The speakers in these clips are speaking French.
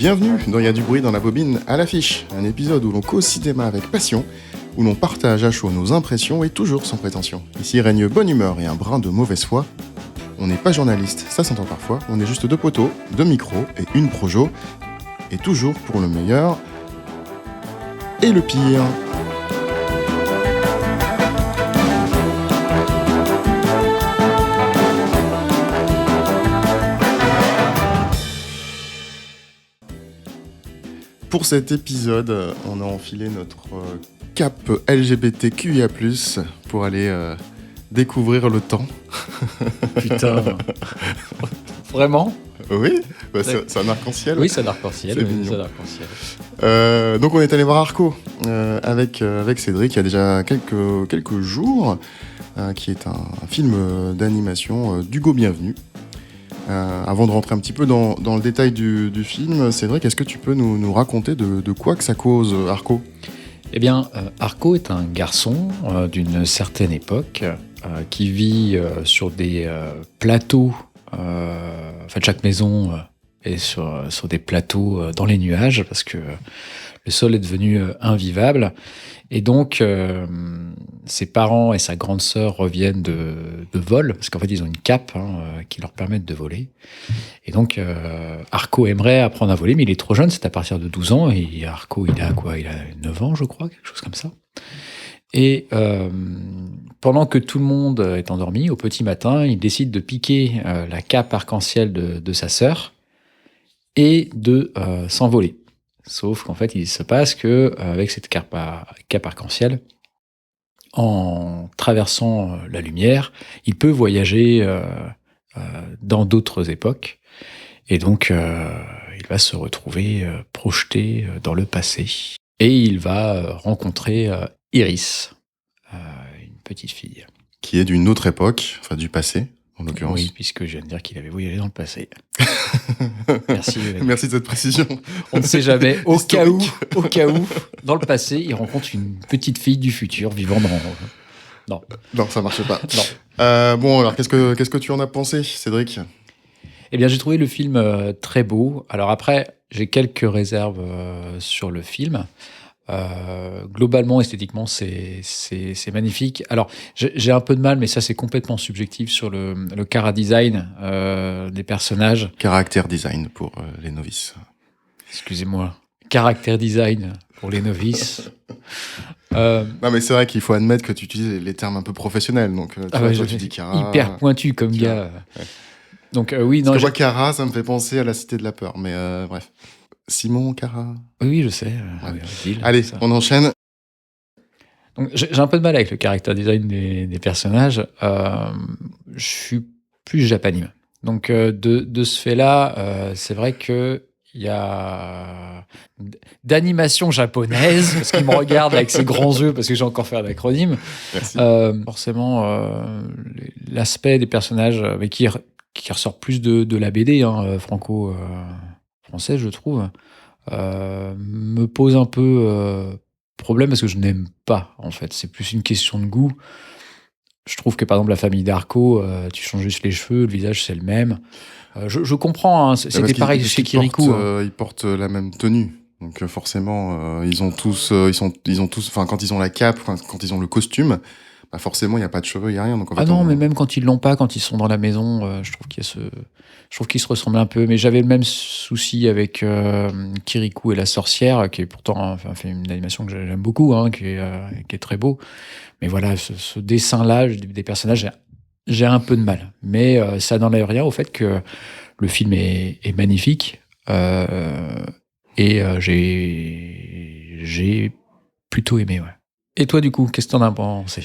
Bienvenue dans Y a du bruit dans la bobine à l'affiche, un épisode où l'on cause cinéma avec passion, où l'on partage à chaud nos impressions et toujours sans prétention. Ici règne bonne humeur et un brin de mauvaise foi. On n'est pas journaliste, ça s'entend parfois, on est juste deux poteaux, deux micros et une projo, et toujours pour le meilleur et le pire. Pour cet épisode, on a enfilé notre cape LGBTQIA+, pour aller découvrir le temps. Putain. Vraiment ? Oui, bah c'est un arc-en-ciel. Oui, c'est un arc-en-ciel. C'est mignon. Donc on est allé voir Arco avec Cédric il y a déjà quelques jours, qui est un film d'animation d'Hugo Bienvenu. Avant de rentrer un petit peu dans le détail du film, Cédric, est-ce que tu peux nous raconter de quoi que ça cause, Arco ? Eh bien, Arco est un garçon d'une certaine époque qui vit sur des plateaux. En fait, chaque maison est sur des plateaux dans les nuages parce que le sol est devenu invivable. Et donc, ses parents et sa grande sœur reviennent de vol, parce qu'en fait, ils ont une cape qui leur permet de voler. Et donc, Arco aimerait apprendre à voler, mais il est trop jeune, c'est à partir de 12 ans. Et Arco, il a quoi ? Il a 9 ans, je crois, quelque chose comme ça. Et pendant que tout le monde est endormi, au petit matin, il décide de piquer la cape arc-en-ciel de sa sœur et de s'envoler. Sauf qu'en fait, il se passe que avec cette cape arc-en-ciel, en traversant la lumière, il peut voyager dans d'autres époques. Et donc, il va se retrouver projeté dans le passé. Et il va rencontrer Iris, une petite fille. Qui est d'une autre époque, enfin du passé, en l'occurrence. Oui, puisque je viens de dire qu'il avait voyagé dans le passé. Merci. Merci de cette précision. On ne sait jamais. Au cas où, dans le passé, il rencontre une petite fille du futur vivant dans... Non, ça marche pas. Non. Bon, alors, qu'est-ce que tu en as pensé, Cédric ? Eh bien, j'ai trouvé le film très beau. Alors après, j'ai quelques réserves sur le film. Globalement, esthétiquement, c'est magnifique. Alors, j'ai un peu de mal, mais ça, c'est complètement subjectif sur le chara-design des personnages. Caractère design pour les novices. Excusez-moi. Caractère design pour les novices. Non, mais c'est vrai qu'il faut admettre que tu utilises les termes un peu professionnels. Donc, tu dis Cara. Hyper pointu comme gars. Ouais. Donc, oui, non. Parce que moi, Cara, ça me fait penser à la Cité de la Peur. Mais bref. Simon Cara. Oui, je sais. Ouais. Allez, on enchaîne. Donc, j'ai un peu de mal avec le caractère design des personnages. Je suis plus japanime. Donc, de ce fait-là, c'est vrai que il y a d'animation japonaise, parce qu'il me regarde avec ses grands yeux, parce que j'ai encore fait un acronyme. Merci. Forcément, l'aspect des personnages mais qui ressort plus de la BD franco-française, je trouve, me pose un peu problème, parce que je n'aime pas, en fait. C'est plus une question de goût. Je trouve que, par exemple, la famille d'Arco, tu changes juste les cheveux, le visage, c'est le même. Je comprends, hein, c'était pareil chez Kirikou. Ils portent la même tenue. Donc forcément, ils ont tous, enfin quand ils ont la cape, quand ils ont le costume, bah forcément il y a pas de cheveux, il y a rien. Donc en fait, mais même quand ils l'ont pas, quand ils sont dans la maison, je trouve qu'ils se ressemblent un peu. Mais j'avais le même souci avec Kirikou et la sorcière, qui est pourtant fait une animation que j'aime beaucoup, qui est très beau. Mais voilà, ce dessin-là des personnages, j'ai un peu de mal. Mais ça n'enlève rien au fait que le film est magnifique. Et j'ai plutôt aimé, ouais. Et toi, du coup, qu'est-ce que t'en as pensé ?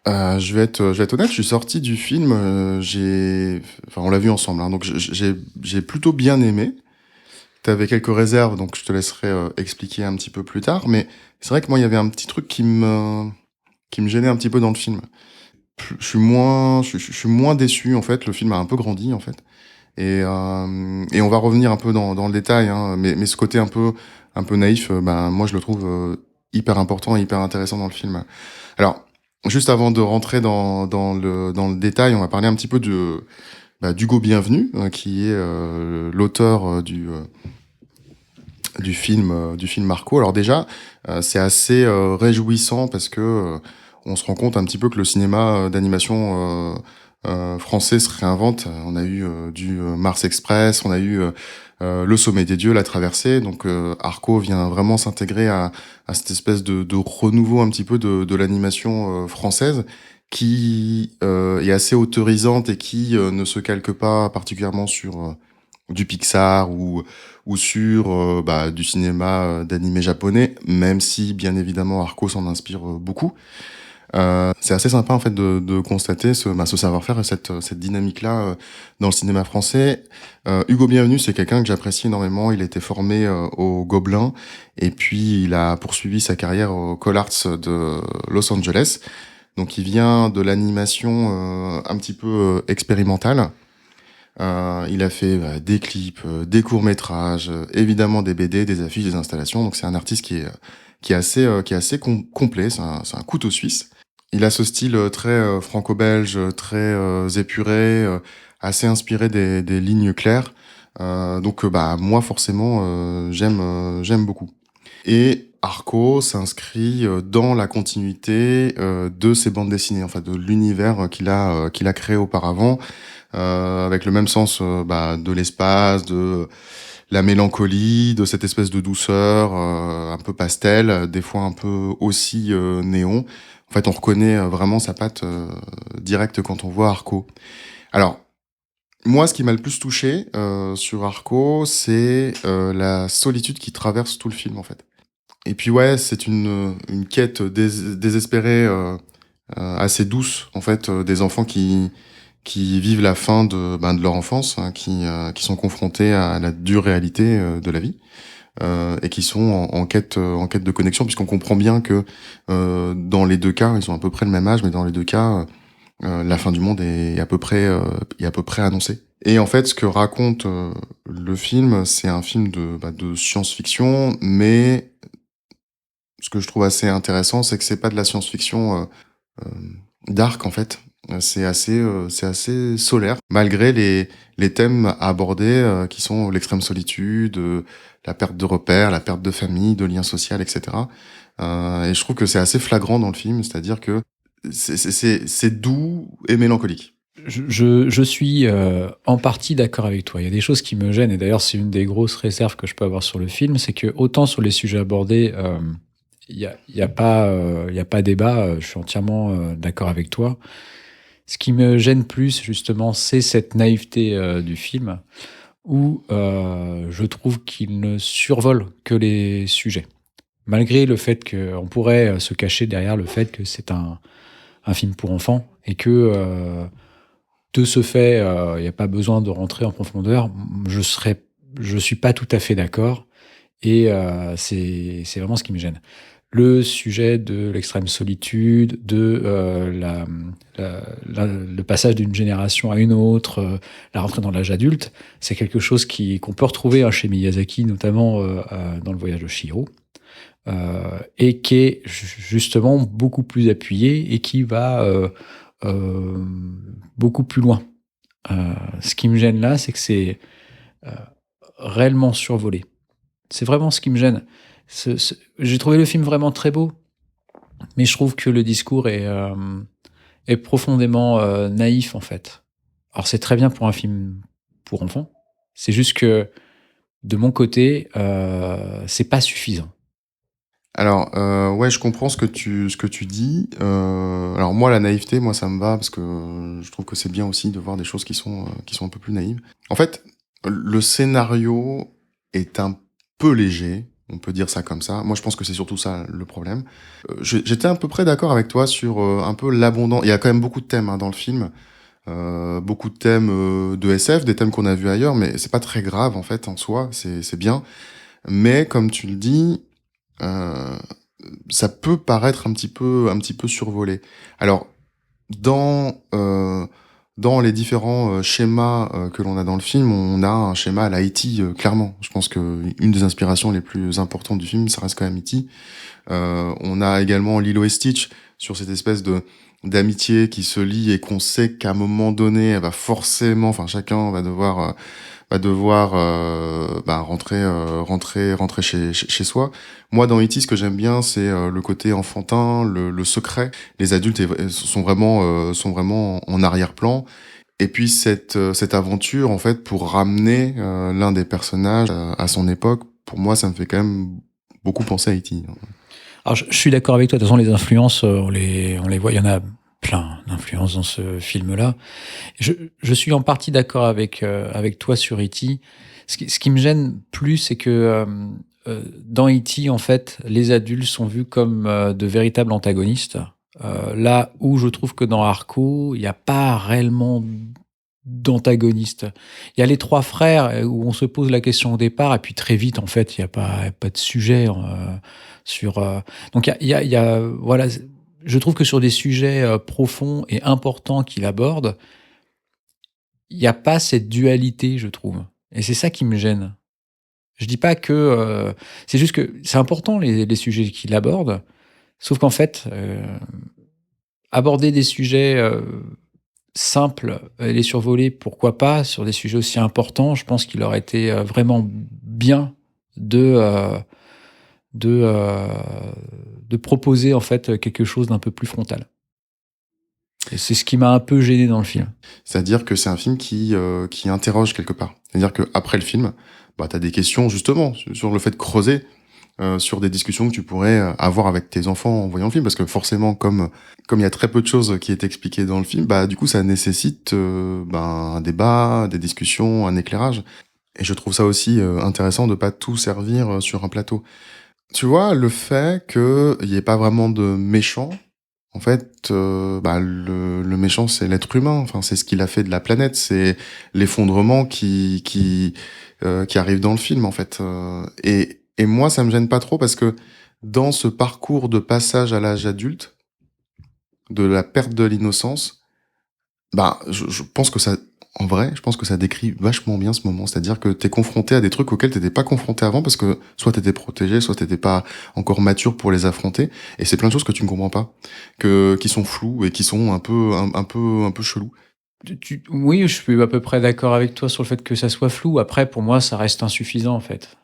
Je vais être honnête, je suis sorti du film, on l'a vu ensemble, donc j'ai plutôt bien aimé. T'avais quelques réserves, donc je te laisserai expliquer un petit peu plus tard, mais c'est vrai que moi, il y avait un petit truc qui me gênait un petit peu dans le film. Je suis moins déçu, en fait, le film a un peu grandi, en fait. Et on va revenir un peu dans le détail, mais ce côté un peu naïf, moi je le trouve hyper important et hyper intéressant dans le film. Alors, juste avant de rentrer dans le détail, on va parler un petit peu d'Hugo Bienvenu, qui est l'auteur du film Marco. Alors déjà, c'est assez réjouissant parce que on se rend compte un petit peu que le cinéma d'animation français se réinvente. On a eu du Mars Express, on a eu Le Sommet des Dieux, La Traversée. Donc Arco vient vraiment s'intégrer à cette espèce de renouveau un petit peu de l'animation française qui est assez autorisante et qui ne se calque pas particulièrement sur du Pixar ou sur du cinéma d'animé japonais, même si bien évidemment Arco s'en inspire beaucoup. C'est assez sympa en fait de constater ce savoir-faire et cette dynamique-là dans le cinéma français. Hugo Bienvenu, c'est quelqu'un que j'apprécie énormément. Il a été formé au Gobelin et puis il a poursuivi sa carrière au CalArts de Los Angeles. Donc il vient de l'animation un petit peu expérimentale. Il a fait des clips, des courts-métrages, évidemment des BD, des affiches, des installations. Donc c'est un artiste qui est assez complet. C'est un couteau suisse. Il a ce style très franco-belge, très épuré, assez inspiré des lignes claires. Moi forcément j'aime beaucoup. Et Arco s'inscrit dans la continuité de ses bandes dessinées, enfin de l'univers qu'il a créé auparavant, avec le même sens de l'espace, de la mélancolie, de cette espèce de douceur un peu pastel, des fois un peu aussi néon. En fait, on reconnaît vraiment sa patte directe quand on voit Arco. Alors, moi, ce qui m'a le plus touché sur Arco, c'est la solitude qui traverse tout le film, en fait. Et puis ouais, c'est une quête désespérée, assez douce, en fait, des enfants qui vivent la fin de leur enfance, hein, qui sont confrontés à la dure réalité de la vie. Et qui sont en quête de connexion, puisqu'on comprend bien que dans les deux cas, ils ont à peu près le même âge, mais dans les deux cas, la fin du monde est à peu près annoncée. Et en fait, ce que raconte le film, c'est un film de science-fiction, mais ce que je trouve assez intéressant, c'est que c'est pas de la science-fiction euh, dark en fait. C'est assez solaire, malgré les thèmes abordés qui sont l'extrême solitude, la perte de repères, la perte de famille, de liens sociaux, etc. Et je trouve que c'est assez flagrant dans le film, c'est-à-dire que c'est doux et mélancolique. Je suis en partie d'accord avec toi. Il y a des choses qui me gênent, et d'ailleurs, c'est une des grosses réserves que je peux avoir sur le film, c'est que autant sur les sujets abordés, il y a pas débat, je suis entièrement d'accord avec toi. Ce qui me gêne plus, justement, c'est cette naïveté du film, où je trouve qu'il ne survole que les sujets. Malgré le fait qu'on pourrait se cacher derrière le fait que c'est un film pour enfants, et que de ce fait, il n'y a pas besoin de rentrer en profondeur, je suis pas tout à fait d'accord, et c'est vraiment ce qui me gêne. Le sujet de l'extrême solitude, de le passage d'une génération à une autre, la rentrée dans l'âge adulte, c'est quelque chose qu'on peut retrouver chez Miyazaki, notamment dans Le Voyage de Chihiro, et qui est justement beaucoup plus appuyé et qui va beaucoup plus loin. Ce qui me gêne là, c'est que c'est euh, réellement survolé. C'est vraiment ce qui me gêne. J'ai trouvé le film vraiment très beau, mais je trouve que le discours est profondément naïf, en fait. Alors, c'est très bien pour un film pour enfants. C'est juste que, de mon côté, c'est pas suffisant. Alors, ouais, je comprends ce que tu dis. Alors moi, la naïveté, moi, ça me va parce que je trouve que c'est bien aussi de voir des choses qui sont un peu plus naïves. En fait, le scénario est un peu léger, on peut dire ça comme ça. Moi, je pense que c'est surtout ça le problème. J'étais à peu près d'accord avec toi sur un peu l'abondant. Il y a quand même beaucoup de thèmes hein, dans le film, beaucoup de thèmes de SF, des thèmes qu'on a vus ailleurs, mais c'est pas très grave en fait en soi. C'est bien. Mais comme tu le dis. Euh, Ça peut paraître un petit peu survolé. Alors, dans, dans les différents schémas que l'on a dans le film, on a un schéma à la E.T. Clairement. Je pense que une des inspirations les plus importantes du film, ça reste quand même E.T. On a également Lilo et Stitch sur cette espèce d'amitié qui se lie et qu'on sait qu'à un moment donné, elle va forcément, enfin chacun va devoir rentrer chez soi. Moi, dans E.T., ce que j'aime bien, c'est le côté enfantin, le secret. Les adultes sont vraiment en arrière-plan. Et puis cette aventure, en fait, pour ramener l'un des personnages à son époque, pour moi, ça me fait quand même beaucoup penser à E.T. Alors, je suis d'accord avec toi. De toute façon, les influences, on les voit. Il y en a plein d'influences dans ce film-là. Je suis en partie d'accord avec toi sur E.T. Ce qui me gêne plus, c'est que dans E.T., en fait, les adultes sont vus comme de véritables antagonistes. Là où je trouve que dans Arco, il n'y a pas réellement d'antagoniste. Il y a les trois frères où on se pose la question au départ, et puis très vite, en fait, il n'y a pas de sujet sur. Donc, voilà, je trouve que sur des sujets profonds et importants qu'il aborde, il n'y a pas cette dualité, je trouve. Et c'est ça qui me gêne. Je dis pas que. C'est juste que c'est important, les sujets qu'il aborde, sauf qu'en fait, aborder des sujets simples et les survoler, pourquoi pas, sur des sujets aussi importants, je pense qu'il aurait été vraiment bien de, euh, de, euh, de proposer en fait quelque chose d'un peu plus frontal. Et c'est ce qui m'a un peu gêné dans le film. C'est-à-dire que c'est un film qui interroge quelque part. C'est-à-dire que après le film, bah, t'as des questions justement sur le fait de creuser sur des discussions que tu pourrais avoir avec tes enfants en voyant le film, parce que forcément, comme il y a très peu de choses qui est expliquées dans le film, bah du coup ça nécessite un débat, des discussions, un éclairage. Et je trouve ça aussi intéressant de pas tout servir sur un plateau. Tu vois, le fait qu'il n'y ait pas vraiment de méchant, en fait, le méchant, c'est l'être humain. Enfin, c'est ce qu'il a fait de la planète. C'est l'effondrement qui arrive dans le film, en fait. Et moi, ça me gêne pas trop parce que dans ce parcours de passage à l'âge adulte, de la perte de l'innocence, je pense que ça, en vrai, je pense que ça décrit vachement bien ce moment. C'est-à-dire que t'es confronté à des trucs auxquels t'étais pas confronté avant parce que soit t'étais protégé, soit t'étais pas encore mature pour les affronter. Et c'est plein de choses que tu ne comprends pas, qui sont floues et qui sont un peu chelous. Oui, je suis à peu près d'accord avec toi sur le fait que ça soit flou. Après, pour moi, ça reste insuffisant en fait.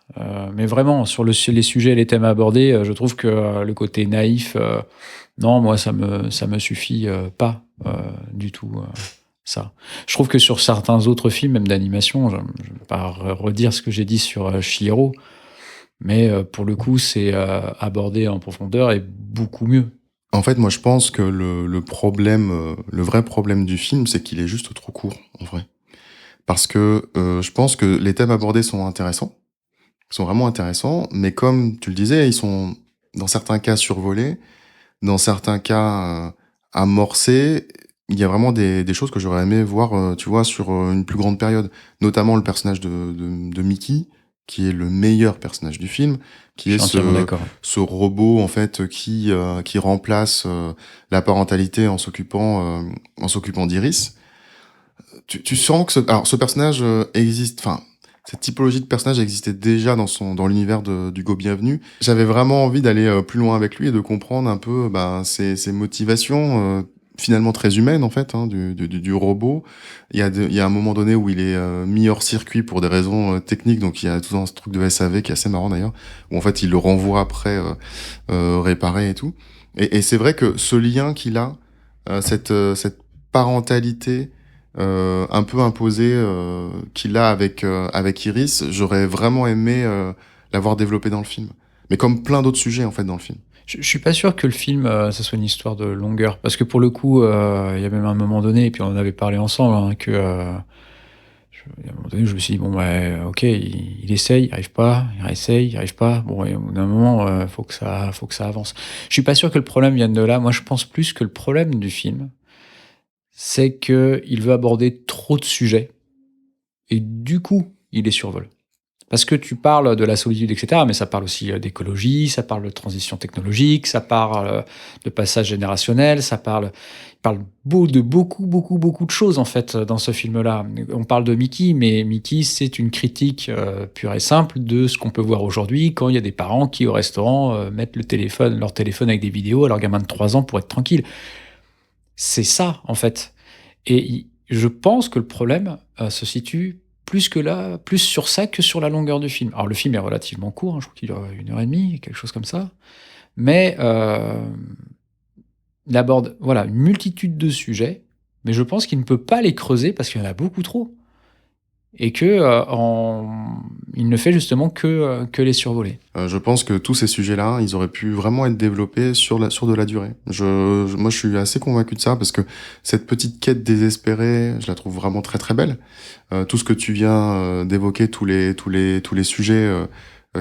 Mais vraiment, sur les sujets et les thèmes abordés, je trouve que le côté naïf, non, moi, ça me suffit pas du tout. Ça. Je trouve que sur certains autres films, même d'animation, je ne vais pas redire ce que j'ai dit sur Chihiro, mais pour le coup, c'est abordé en profondeur et beaucoup mieux. En fait, moi, je pense que le problème, le vrai problème du film, c'est qu'il est juste trop court, en vrai. Parce que je pense que les thèmes abordés sont intéressants, sont vraiment intéressants, mais comme tu le disais, ils sont dans certains cas survolés, dans certains cas amorcés. Il y a vraiment des choses que j'aurais aimé voir, tu vois, sur une plus grande période. Notamment le personnage de Mickey, qui est le meilleur personnage du film, qui Je est suis entièrement d'accord. ce robot en fait qui remplace la parentalité en s'occupant d'Iris. Tu sens que ce personnage existe, enfin cette typologie de personnage existait déjà dans l'univers du Go Bienvenu. J'avais vraiment envie d'aller plus loin avec lui et de comprendre un peu ses motivations finalement très humaines en fait du robot. Il y a un moment donné où il est mis hors circuit pour des raisons techniques, donc il y a tout un truc de SAV qui est assez marrant d'ailleurs, où en fait il le renvoie après réparer et tout. Et c'est vrai que ce lien qu'il a, cette parentalité un peu imposé qu'il a avec Iris, j'aurais vraiment aimé l'avoir développé dans le film. Mais comme plein d'autres sujets en fait dans le film. Je suis pas sûr que le film, ça soit une histoire de longueur. Parce que pour le coup, il y a même un moment donné, et puis on en avait parlé ensemble, hein, que il y a un moment donné, je me suis dit, bon, ouais, ok, il essaye, il arrive pas, il réessaye, il arrive pas. Bon, et au bout d'un moment, faut que ça avance. Je suis pas sûr que le problème vienne de là. Moi, je pense plus que le problème du film, c'est que il veut aborder trop de sujets. Et du coup, il les survole. Parce que tu parles de la solitude, etc., mais ça parle aussi d'écologie, ça parle de transition technologique, ça parle de passage générationnel, il parle de beaucoup de choses, en fait, dans ce film-là. On parle de Mickey, mais Mickey, c'est une critique pure et simple de ce qu'on peut voir aujourd'hui quand il y a des parents qui, au restaurant, mettent leur téléphone avec des vidéos à leur gamin de 3 ans pour être tranquille. c'est ça, en fait. Et je pense que le problème se situe plus sur ça que sur la longueur du film. Alors le film est relativement court, hein, je crois qu'il dure 1 heure et demie, quelque chose comme ça. Mais il aborde voilà, une multitude de sujets, mais je pense qu'il ne peut pas les creuser parce qu'il y en a beaucoup trop. Et que il ne fait justement que les survoler. Je pense que tous ces sujets-là, ils auraient pu vraiment être développés sur de la durée. Moi, je suis assez convaincu de ça parce que cette petite quête désespérée, je la trouve vraiment très très belle. Tout ce que tu viens d'évoquer, tous les sujets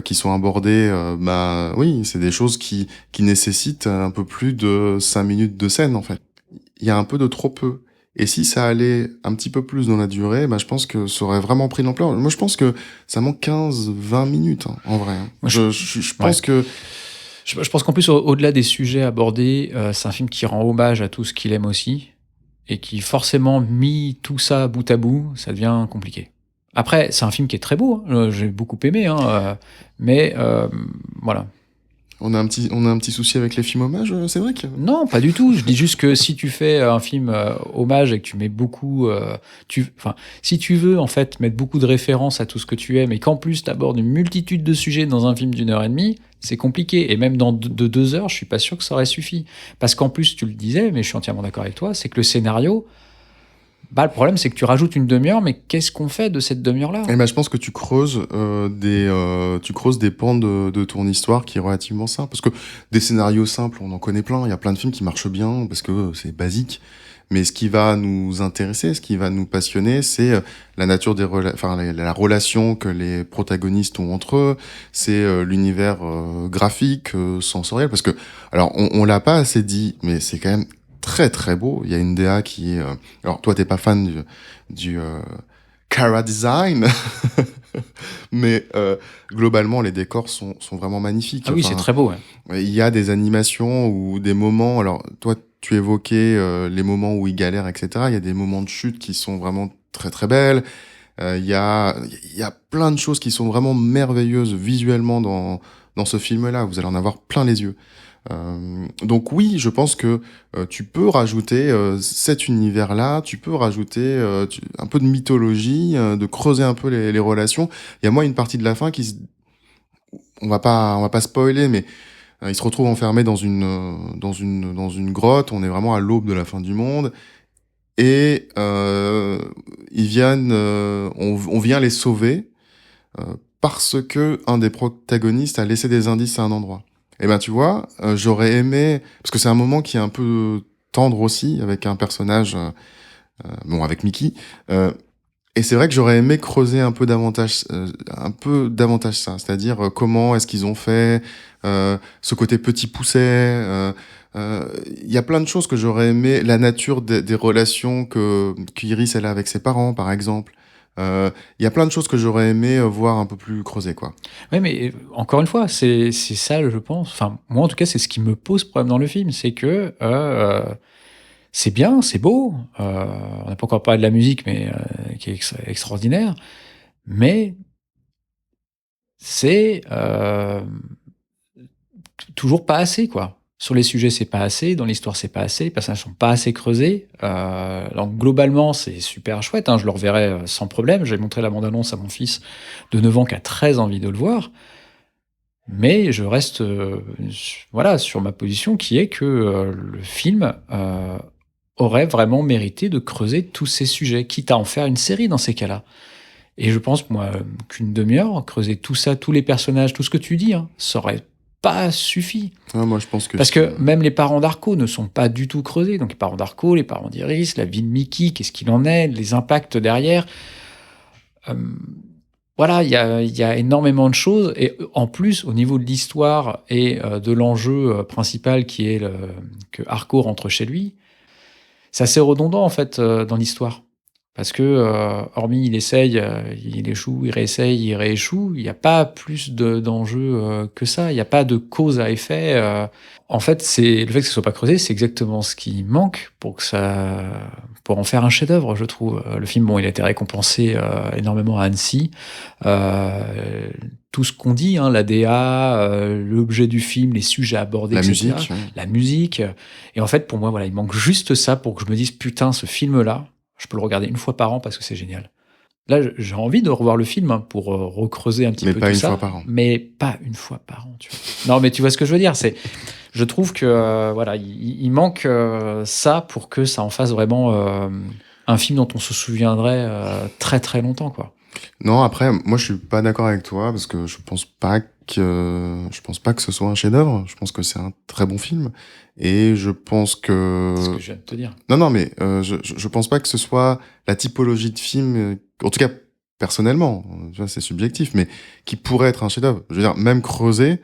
qui sont abordés, bah oui, c'est des choses qui nécessitent un peu plus de 5 minutes de scène en fait. Il y a un peu de trop peu. Et si ça allait un petit peu plus dans la durée, bah, je pense que ça aurait vraiment pris l'ampleur. Moi, je pense que ça manque 15-20 minutes, hein, en vrai. Moi, Je pense ouais. que... Je pense qu'en plus, au-delà des sujets abordés, c'est un film qui rend hommage à tout ce qu'il aime aussi, et qui forcément, mis tout ça bout à bout, ça devient compliqué. Après, c'est un film qui est très beau, hein, j'ai beaucoup aimé, hein, mais voilà. On a un petit souci avec les films hommages, c'est vrai que... Non, pas du tout. Je dis juste que si tu fais un film hommage et que tu mets beaucoup, si tu veux en fait mettre beaucoup de références à tout ce que tu aimes et qu'en plus tu abordes une multitude de sujets dans un film d'1 heure et demie, c'est compliqué. Et même de 2 heures, je suis pas sûr que ça aurait suffi. Parce qu'en plus, tu le disais, mais je suis entièrement d'accord avec toi, c'est que le scénario, bah le problème c'est que tu rajoutes une demi-heure, mais qu'est-ce qu'on fait de cette demi-heure-là? Eh ben, je pense que tu creuses des pans de ton histoire qui est relativement simple. Parce que des scénarios simples, on en connaît plein. Il y a plein de films qui marchent bien parce que c'est basique. Mais ce qui va nous intéresser, ce qui va nous passionner, c'est la nature la relation que les protagonistes ont entre eux. C'est l'univers graphique, sensoriel. Parce que, alors, on l'a pas assez dit, mais c'est quand même très très beau. Il y a une DA qui est... alors, toi, t'es pas fan du Cara Design, mais globalement, les décors sont vraiment magnifiques. Ah oui, c'est Enfin, très beau. Ouais. il y a des animations ou des moments. Alors, toi, tu évoquais les moments où il galère, etc. Il y a des moments de chute qui sont vraiment très très belles. Il y a plein de choses qui sont vraiment merveilleuses visuellement dans ce film-là. Vous allez en avoir plein les yeux. Donc oui, je pense que tu peux rajouter cet univers-là, tu peux rajouter un peu de mythologie, de creuser un peu les relations. Il y a moi une partie de la fin on va pas spoiler, mais il se retrouve enfermé dans une grotte. On est vraiment à l'aube de la fin du monde et on vient les sauver euh, parce que un des protagonistes a laissé des indices à un endroit. Et ben tu vois, j'aurais aimé parce que c'est un moment qui est un peu tendre aussi avec un personnage, bon avec Mickey, et c'est vrai que j'aurais aimé creuser un peu davantage ça, c'est-à-dire comment est-ce qu'ils ont fait, ce côté petit pousset. Il y a plein de choses que j'aurais aimé, la nature des relations qu'Iris elle a avec ses parents, par exemple. Il y a plein de choses que j'aurais aimé voir un peu plus creusées, quoi. Oui, mais encore une fois, c'est ça, je pense. Enfin, moi, en tout cas, c'est ce qui me pose problème dans le film, c'est que c'est bien, c'est beau. On n'a pas encore parlé de la musique, mais qui est extraordinaire. Mais c'est toujours pas assez, quoi. Sur les sujets, c'est pas assez. Dans l'histoire, c'est pas assez. Les personnages sont pas assez creusés. Donc globalement, c'est super chouette, hein, je le reverrai sans problème. J'ai montré la bande-annonce à mon fils de 9 ans qui a très envie de le voir. Mais je reste voilà, sur ma position qui est que le film aurait vraiment mérité de creuser tous ces sujets, quitte à en faire une série dans ces cas-là. Et je pense, moi, qu'une demi-heure, creuser tout ça, tous les personnages, tout ce que tu dis, hein, ça aurait pas suffi. Ah, moi, je pense que Parce que même les parents d'Arco ne sont pas du tout creusés. Donc les parents d'Arco, les parents d'Iris, la vie de Mickey, qu'est-ce qu'il en est, les impacts derrière. Euh, voilà, il y a énormément de choses. Et en plus, au niveau de l'histoire et de l'enjeu principal qui est que Arco rentre chez lui, c'est assez redondant en fait dans l'histoire. Parce que, hormis il essaye, il échoue, il réessaye, il rééchoue, il n'y a pas plus d'enjeu que ça. Il n'y a pas de cause à effet. En fait, c'est le fait que ce soit pas creusé, c'est exactement ce qui manque pour en faire un chef-d'œuvre, je trouve. Le film, bon, il a été récompensé énormément à Annecy. tout ce qu'on dit, hein, l'ADA, l'objet du film, les sujets abordés, La etc. musique, ouais. La musique. Et en fait, pour moi, voilà, il manque juste ça pour que je me dise, putain, ce film-là, je peux le regarder une fois par an parce que c'est génial. Là, j'ai envie de revoir le film, hein, pour recreuser un petit Mais peu pas tout une ça, fois par an. mais pas une fois par an. Tu vois. Non, mais tu vois ce que je veux dire. Je trouve que voilà, il manque ça pour que ça en fasse vraiment un film dont on se souviendrait très très longtemps, quoi. Non, après, moi, je suis pas d'accord avec toi parce que je pense pas que ce soit un chef-d'œuvre. Je pense que c'est un très bon film et je pense C'est ce que que je viens de te dire. non, non, mais je pense pas que ce soit la typologie de film, en tout cas personnellement, tu vois, c'est subjectif, mais qui pourrait être un chef-d'œuvre. Je veux dire, même Creuset,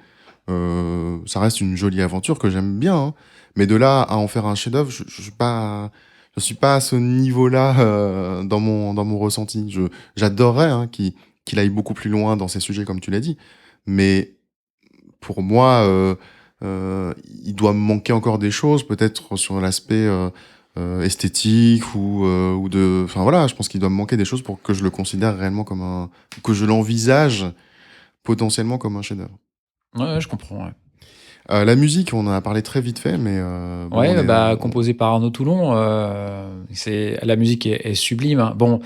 ça reste une jolie aventure que j'aime bien, hein. Mais de là à en faire un chef-d'œuvre, je suis pas à ce niveau-là dans mon ressenti. J'adorerais, hein, qu'il aille beaucoup plus loin dans ces sujets, comme tu l'as dit, mais pour moi, il doit me manquer encore des choses, peut-être sur l'aspect esthétique ou de. Enfin voilà, je pense qu'il doit me manquer des choses pour que je le considère réellement comme que je l'envisage potentiellement comme un chef-d'œuvre. Ouais, je comprends. Ouais, La musique, on en a parlé très vite fait, mais bon, ouais, bah, composé par Arnaud Toulon, la musique est sublime, hein. Bon,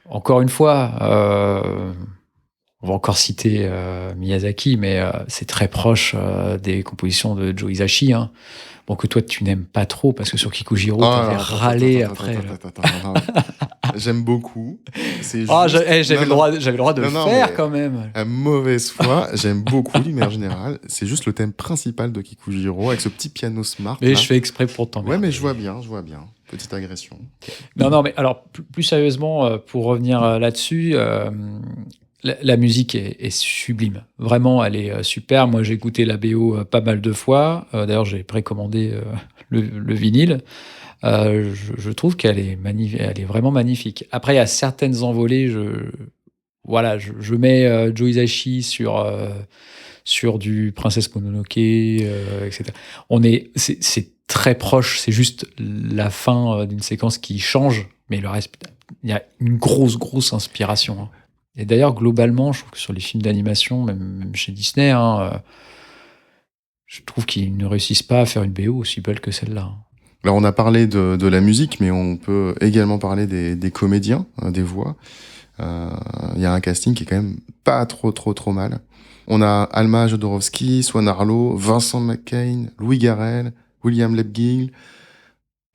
encore une fois, on va encore citer Miyazaki, mais c'est très proche des compositions de Joe Hisaishi, hein. Bon, que toi, tu n'aimes pas trop, parce que sur Kikujiro, Oh, t'avais alors, râlé après. j'aime beaucoup. C'est Ah, juste... j'avais Non, le droit de non, le non, faire mais quand même. à mauvaise foi, j'aime beaucoup d'une manière générale. C'est juste le thème principal de Kikujiro avec ce petit piano smart Mais là. je fais exprès pour t'emmerder. Ouais, mais je vois bien, je vois bien. Petite agression. Non, non, mais alors, plus sérieusement, pour revenir là-dessus, la musique est sublime. Vraiment, elle est super. Moi, j'ai écouté la BO pas mal de fois. D'ailleurs, j'ai précommandé le vinyle. Je trouve qu'elle est elle est vraiment magnifique. Après, il y a certaines envolées. Voilà, je mets Joe Hisaishi sur du Princesse Mononoke, etc. C'est très proche. C'est juste la fin d'une séquence qui change, mais le reste, il y a une grosse inspiration, hein. Et d'ailleurs, globalement, je trouve que sur les films d'animation, même chez Disney, hein, je trouve qu'ils ne réussissent pas à faire une BO aussi belle que celle-là, hein. Alors, on a parlé de la musique, mais on peut également parler des comédiens, des voix. Il y a un casting qui est quand même pas trop mal. On a Alma Jodorowsky, Swan Arlo, Vincent McCain, Louis Garrel, William Lebguil,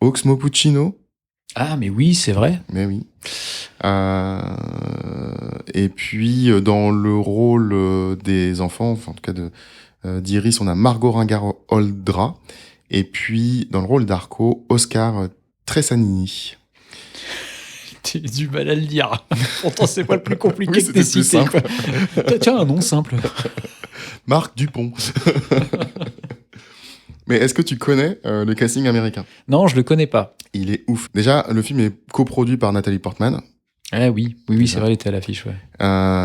Oxmo Puccino. Ah, mais oui, c'est vrai. Mais oui. Et puis, dans le rôle des enfants, enfin, en tout cas d'Iris, on a Margot Ringard-Oldra. Et puis, dans le rôle d'Arco, Oscar Tressanini. J'ai du mal à le dire. Pourtant, c'est pas le plus compliqué Oui, que t'aies c'était plus cité, simple. quoi. Tiens, un nom simple. Marc Dupont. Mais est-ce que tu connais le casting américain? Non, je le connais pas. Il est ouf. Déjà, le film est coproduit par Nathalie Portman. Ah oui, c'est vrai, elle était à l'affiche, ouais.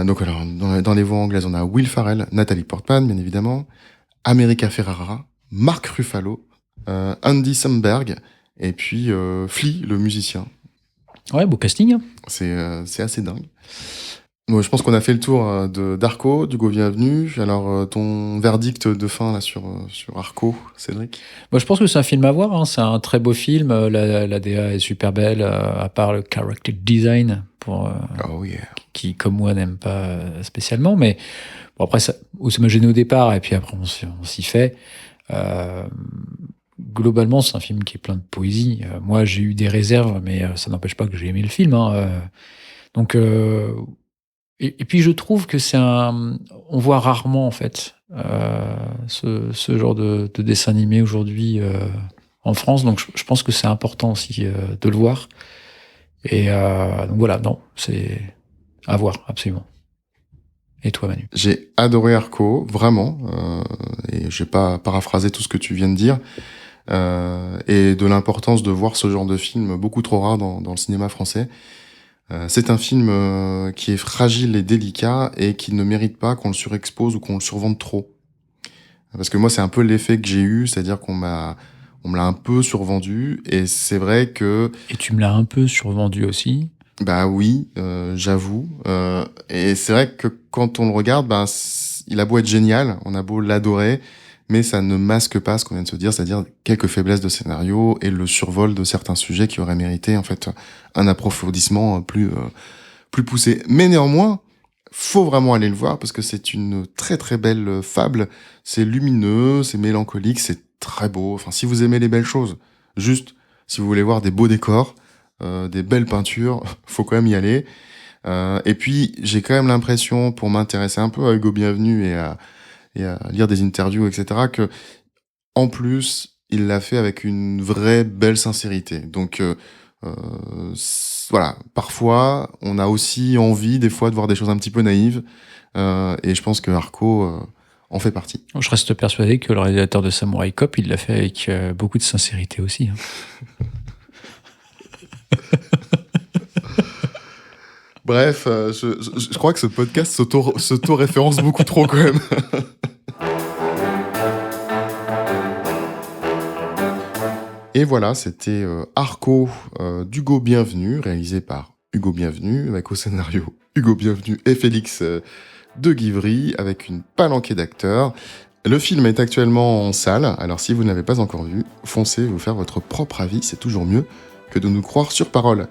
Donc alors, dans les voix anglaises, on a Will Ferrell, Nathalie Portman, bien évidemment, America Ferrara, Mark Ruffalo, Andy Samberg, et puis Flea, le musicien. Ouais, beau casting, hein. C'est assez dingue. Bon, je pense qu'on a fait le tour d'Arco, d'Hugo Bienvenu. Alors, ton verdict de fin là sur Arco, Cédric? Moi, je pense que c'est un film à voir, hein. C'est un très beau film. La DA est super belle, à part le character design, Oh yeah. qui, comme moi, n'aime pas spécialement. Mais bon, après, ça m'a gêné au départ, et puis après, on s'y fait. Globalement, c'est un film qui est plein de poésie. Moi, j'ai eu des réserves, mais ça n'empêche pas que j'ai aimé le film, hein. Donc, et puis je trouve que on voit rarement en fait ce genre de dessin animé aujourd'hui en France. Donc, je pense que c'est important aussi de le voir. Et donc voilà, non, c'est à voir absolument. Et toi, Manu? J'ai adoré Arco, vraiment, et je vais pas paraphraser tout ce que tu viens de dire, et de l'importance de voir ce genre de film beaucoup trop rare dans le cinéma français. C'est un film qui est fragile et délicat et qui ne mérite pas qu'on le surexpose ou qu'on le survende trop. Parce que moi, c'est un peu l'effet que j'ai eu, c'est-à-dire on me l'a un peu survendu, et c'est vrai que... Et tu me l'as un peu survendu aussi. Bah oui, j'avoue. Et c'est vrai que quand on le regarde, il a beau être génial, on a beau l'adorer, mais ça ne masque pas ce qu'on vient de se dire, c'est-à-dire quelques faiblesses de scénario et le survol de certains sujets qui auraient mérité en fait un approfondissement plus poussé. Mais néanmoins, faut vraiment aller le voir parce que c'est une très très belle fable. C'est lumineux, c'est mélancolique, c'est très beau. Enfin, si vous aimez les belles choses, juste si vous voulez voir des beaux décors, des belles peintures, faut quand même y aller. Et puis, j'ai quand même l'impression, pour m'intéresser un peu à Hugo Bienvenu et à lire des interviews, etc., que en plus, il l'a fait avec une vraie belle sincérité. Donc, voilà, parfois, on a aussi envie, des fois, de voir des choses un petit peu naïves. Et je pense que Arco en fait partie. Je reste persuadé que le réalisateur de Samurai Cop, il l'a fait avec beaucoup de sincérité aussi. Bref, je crois que ce podcast s'auto-référence beaucoup trop quand même. Et voilà, c'était Arco d'Hugo Bienvenu, réalisé par Hugo Bienvenu, avec au scénario Hugo Bienvenu et Félix de Givry, avec une palanquée d'acteurs. Le film est actuellement en salle, alors si vous ne l'avez pas encore vu, foncez vous faire votre propre avis, c'est toujours mieux que de nous croire sur parole.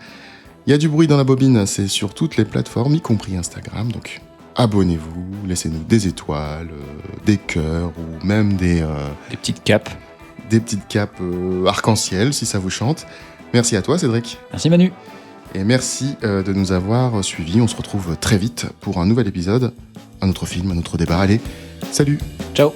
Il y a du bruit dans la bobine, c'est sur toutes les plateformes, y compris Instagram, donc abonnez-vous, laissez-nous des étoiles, des cœurs ou même des petites capes. Des petites capes arc-en-ciel si ça vous chante. Merci à toi Cédric. Merci Manu. Et merci de nous avoir suivis. On se retrouve très vite pour un nouvel épisode, un autre film, un autre débat. Allez, salut. Ciao.